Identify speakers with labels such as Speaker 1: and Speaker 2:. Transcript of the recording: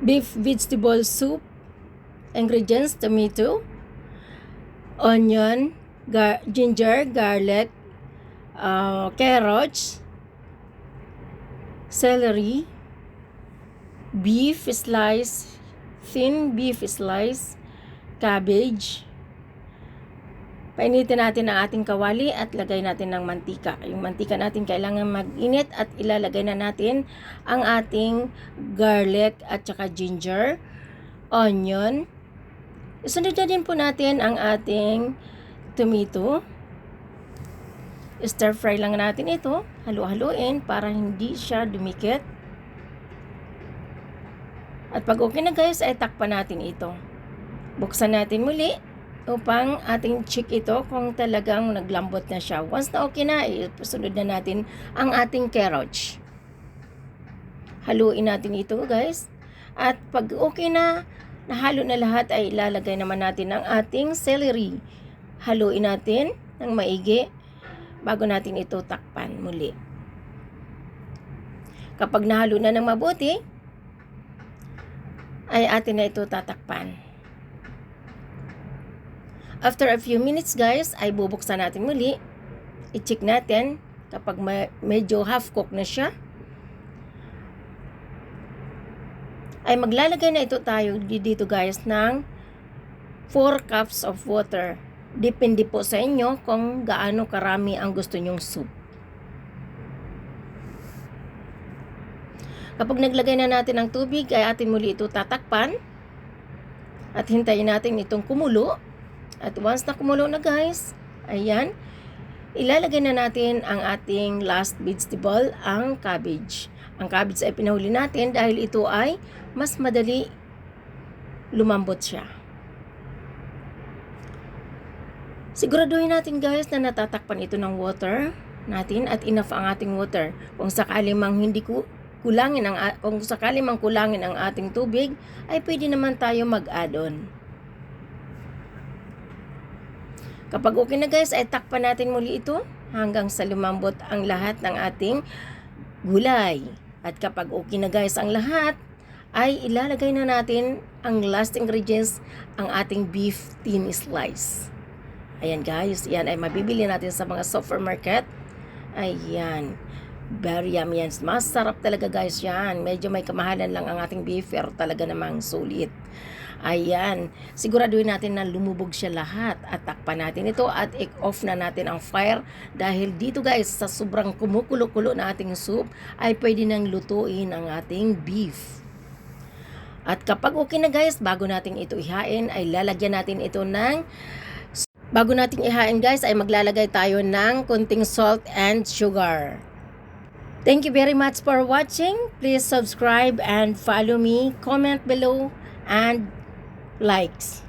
Speaker 1: beef vegetable soup. Ingredients: tomato, onion, ginger, garlic, carrots, celery, beef slice, thin beef slice, cabbage. Painitin natin ang ating kawali at lagay natin ng mantika. Yung mantika natin kailangan mag-init at ilalagay na natin ang ating garlic at saka ginger, onion. Isunod na din po natin ang ating tomato. Stir fry lang natin ito. Halu-haluin para hindi siya dumikit. At pag okay na guys, ay takpan natin ito. Buksan natin muli upang ating check ito kung talagang naglambot na siya. Once na okay na, isunod na natin ang ating carrots. Haluin natin ito guys. At pag okay na, nahalo na lahat, ay ilalagay naman natin ang ating celery. Haluin natin ng maigi bago natin ito takpan muli. Kapag nahalo na ng mabuti, ay atin na ito tatakpan. After a few minutes guys, ay bubuksan natin muli. I-check natin kapag medyo half cook na siya. Ay maglalagay na ito tayo dito guys ng 4 cups of water. Depende po sa inyo kung gaano karami ang gusto nyong soup. Kapag naglagay na natin ng tubig, ay atin muli ito tatakpan. At hintayin natin itong kumulo. At once na kumulo na guys, ayan, ilalagay na natin ang ating last vegetable, ang cabbage. Ang cabbage ay pinahuli natin dahil ito ay mas madali lumambot siya. Siguraduhin natin guys na natatakpan ito ng water natin at enough ang ating water. Kung sakali mang kulangin ang ating tubig, ay pwede naman tayo mag-add-on. Kapag okay na guys, ay takpan natin muli ito hanggang sa lumambot ang lahat ng ating gulay. At kapag okay na guys ang lahat, ay ilalagay na natin ang last ingredients, ang ating beef thin slice. Ayan guys, yan ay mabibili natin sa mga supermarket. Ayan, very yummy yan. Masarap talaga guys yan. Medyo may kamahalan lang ang ating beef, pero talaga namang sulit. Ayan, siguraduhin natin na lumubog siya lahat at takpan natin ito at i-off na natin ang fire dahil dito guys sa sobrang kumukulo-kulo na ating soup ay pwede nang lutuin ang ating beef. At kapag okay na guys, bago natin ito ihain ay lalagyan natin ito ng guys ay maglalagay tayo ng konting salt and sugar. Thank you very much for watching. Please subscribe and follow me, comment below and likes.